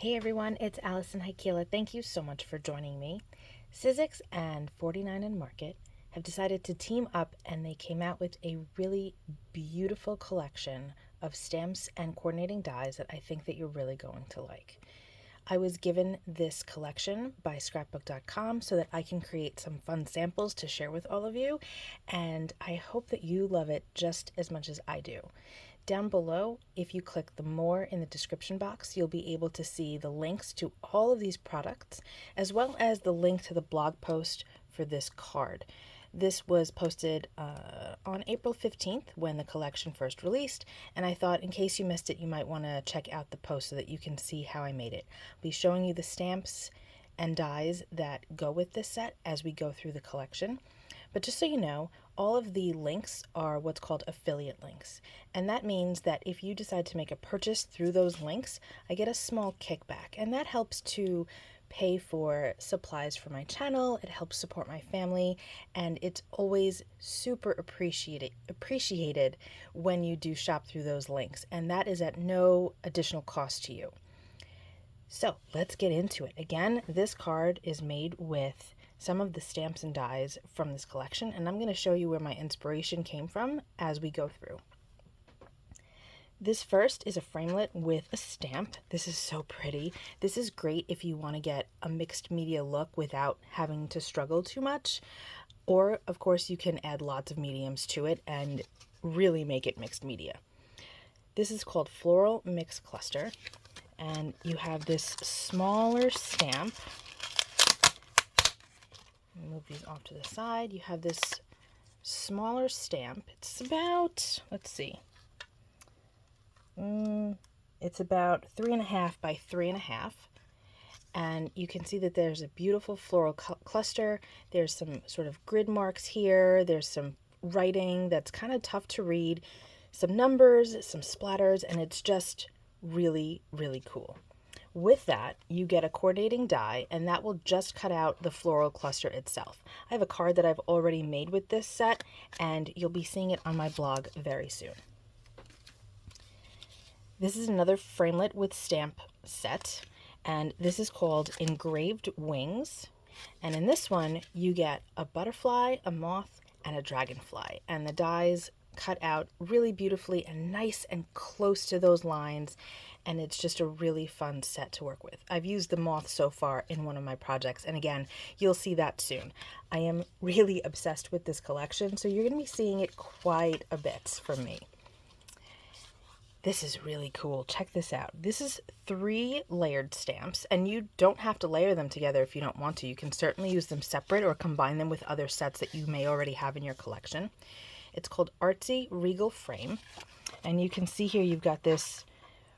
Hey everyone, it's Alison Heikkila. Thank you so much for joining me. Sizzix and 49 and Market have decided to team up, and they came out with a really beautiful collection of stamps and coordinating dies that I think that you're really going to like. I was given this collection by scrapbook.com so that I can create some fun samples to share with all of you, and I hope that you love it just as much as I do. Down below, if you click the more in the description box, you'll be able to see the links to all of these products, as well as the link to the blog post for this card. This was posted on April 15th when the collection first released, and I thought in case you missed it, you might want to check out the post so that you can see how I made it. I'll be showing you the stamps and dies that go with this set as we go through the collection. But just so you know, all of the links are what's called affiliate links. And that means that if you decide to make a purchase through those links, I get a small kickback. And that helps to pay for supplies for my channel. It helps support my family. And it's always super appreciated when you do shop through those links. And that is at no additional cost to you. So let's get into it. Again, this card is made with some of the stamps and dies from this collection, and I'm going to show you where my inspiration came from as we go through. This first is a framelit with a stamp. This is so pretty. This is great if you want to get a mixed media look without having to struggle too much. Or, of course, you can add lots of mediums to it and really make it mixed media. This is called Floral Mix Cluster, and you have this smaller stamp. Move these off to the side. You have this smaller stamp. It's about, let's see, it's about 3.5 by 3.5. And you can see that there's a beautiful floral cluster. There's some sort of grid marks here. There's some writing that's kind of tough to read. Some numbers, some splatters, and it's just really, really cool. With that, you get a coordinating die, and that will just cut out the floral cluster itself. I have a card that I've already made with this set, and you'll be seeing it on my blog very soon. This is another framelit with stamp set, and this is called Engraved Wings. And in this one, you get a butterfly, a moth, and a dragonfly. And the dies cut out really beautifully and nice and close to those lines, and it's just a really fun set to work with. I've used the moth so far in one of my projects, and again, you'll see that soon. I am really obsessed with this collection, so you're going to be seeing it quite a bit from me. This is really cool. Check this out. This is 3 layered stamps, and you don't have to layer them together if you don't want to. You can certainly use them separate or combine them with other sets that you may already have in your collection. It's called Artsy Regal Frame, and you can see here you've got this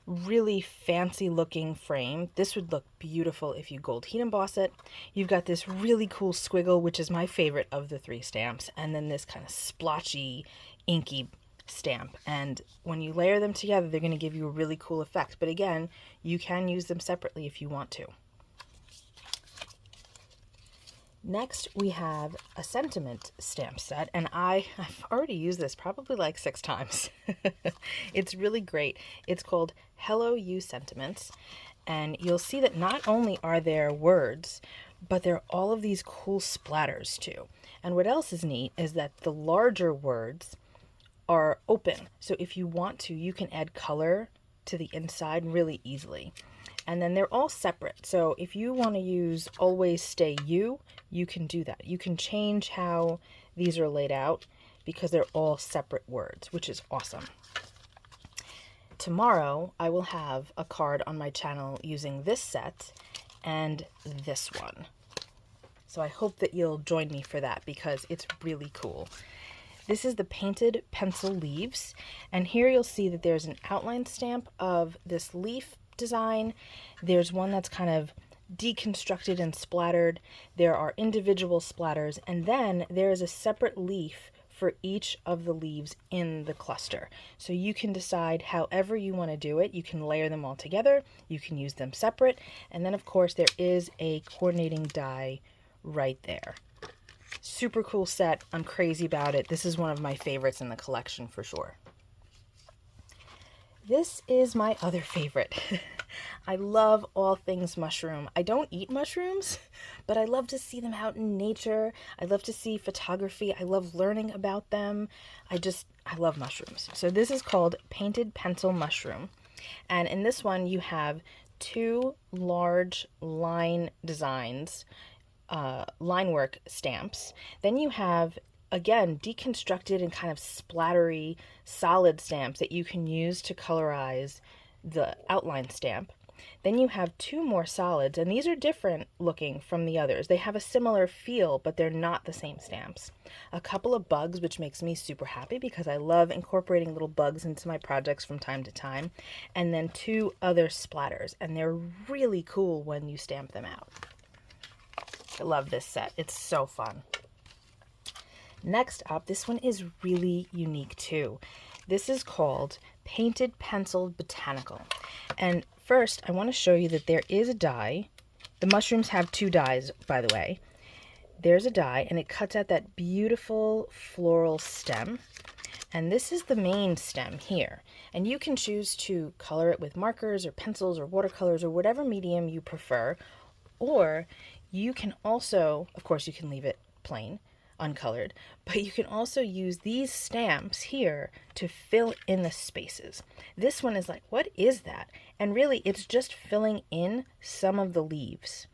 really fancy looking frame. This would look beautiful if you gold heat emboss it. You've got this really cool squiggle, which is my favorite of the 3 stamps, and then this kind of splotchy, inky stamp. And when you layer them together, they're going to give you a really cool effect. But again, you can use them separately if you want to. Next, we have a sentiment stamp set, and I've already used this probably like 6 times. It's really great. It's called Hello You Sentiments, and you'll see that not only are there words, but there are all of these cool splatters too. And what else is neat is that the larger words are open. So if you want to, you can add color to the inside really easily. And then they're all separate. So if you want to use Always Stay You, you can do that. You can change how these are laid out because they're all separate words, which is awesome. Tomorrow, I will have a card on my channel using this set and this one. So I hope that you'll join me for that because it's really cool. This is the Painted Pencil Leaves, and here you'll see that there's an outline stamp of this leaf design. There's one that's kind of deconstructed and splattered. There are individual splatters, and then there is a separate leaf for each of the leaves in the cluster. So you can decide however you want to do it. You can layer them all together, you can use them separate, and then of course there is a coordinating die right there. Super cool set. I'm crazy about it. This is one of my favorites in the collection for sure. This is my other favorite. I love all things mushroom. I don't eat mushrooms, but I love to see them out in nature. I love to see photography. I love learning about them. I love mushrooms. So this is called Painted Pencil Mushroom. And in this one, you have two large line designs, line work stamps. Then you have, again, deconstructed and kind of splattery solid stamps that you can use to colorize the outline stamp. Then you have two more solids, and these are different looking from the others. They have a similar feel, but they're not the same stamps. A couple of bugs, which makes me super happy because I love incorporating little bugs into my projects from time to time. And then two other splatters, and they're really cool when you stamp them out. I love this set. It's so fun. Next up, this one is really unique too. This is called Painted Pencil Botanical. And first, I want to show you that there is a die. The mushrooms have two dies, by the way. There's a die, and it cuts out that beautiful floral stem. And this is the main stem here. And you can choose to color it with markers or pencils or watercolors or whatever medium you prefer. Or you can also, of course, you can leave it plain, uncolored, but you can also use these stamps here to fill in the spaces. This one is like, what is that? And really, it's just filling in some of the leaves.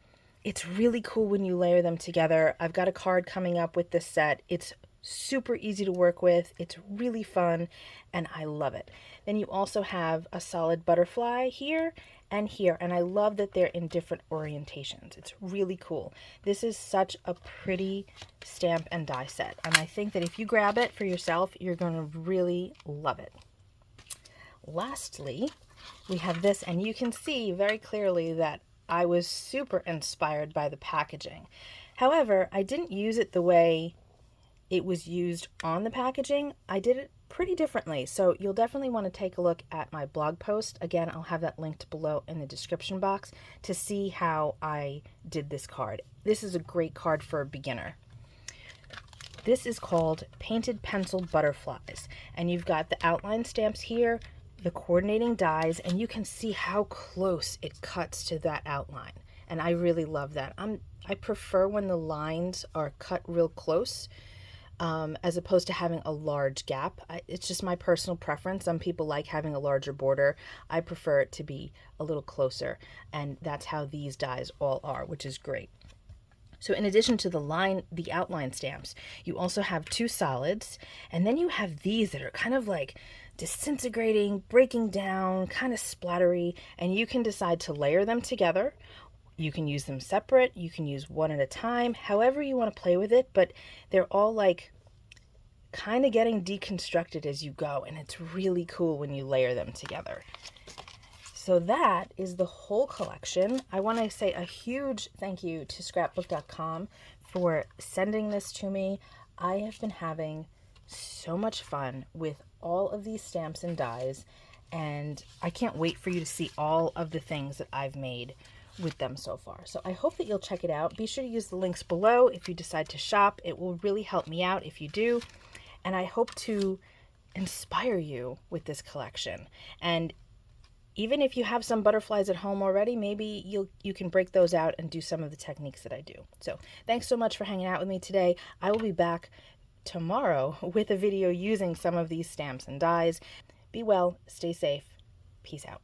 It's really cool when you layer them together. I've got a card coming up with this set. It's super easy to work with. It's really fun, and I love it. Then you also have a solid butterfly here and here, and I love that they're in different orientations. It's really cool. This is such a pretty stamp and die set, and I think that if you grab it for yourself, you're going to really love it. Lastly, we have this, and you can see very clearly that I was super inspired by the packaging. However, I didn't use it the way it was used on the packaging. I did it pretty differently, so you'll definitely want to take a look at my blog post. Again, I'll have that linked below in the description box to see how I did this card. This is a great card for a beginner. This is called Painted Pencil Butterflies, and you've got the outline stamps here, the coordinating dies, and you can see how close it cuts to that outline, and I really love that. I prefer when the lines are cut real close, as opposed to having a large gap. It's just my personal preference. Some people like having a larger border. I prefer it to be a little closer, and that's how these dies all are, which is great. So in addition to the outline stamps, you also have two solids, and then you have these that are kind of like disintegrating, breaking down, kind of splattery, and you can decide to layer them together. You can use them separate, you can use one at a time, however you want to play with it, but they're all like kind of getting deconstructed as you go, and it's really cool when you layer them together. So that is the whole collection. I want to say a huge thank you to scrapbook.com for sending this to me. I have been having so much fun with all of these stamps and dies, and I can't wait for you to see all of the things that I've made with them so far. So I hope that you'll check it out. Be sure to use the links below if you decide to shop. It will really help me out if you do. And I hope to inspire you with this collection. And even if you have some butterflies at home already, maybe you can break those out and do some of the techniques that I do. So thanks so much for hanging out with me today. I will be back tomorrow with a video using some of these stamps and dies. Be well, stay safe. Peace out.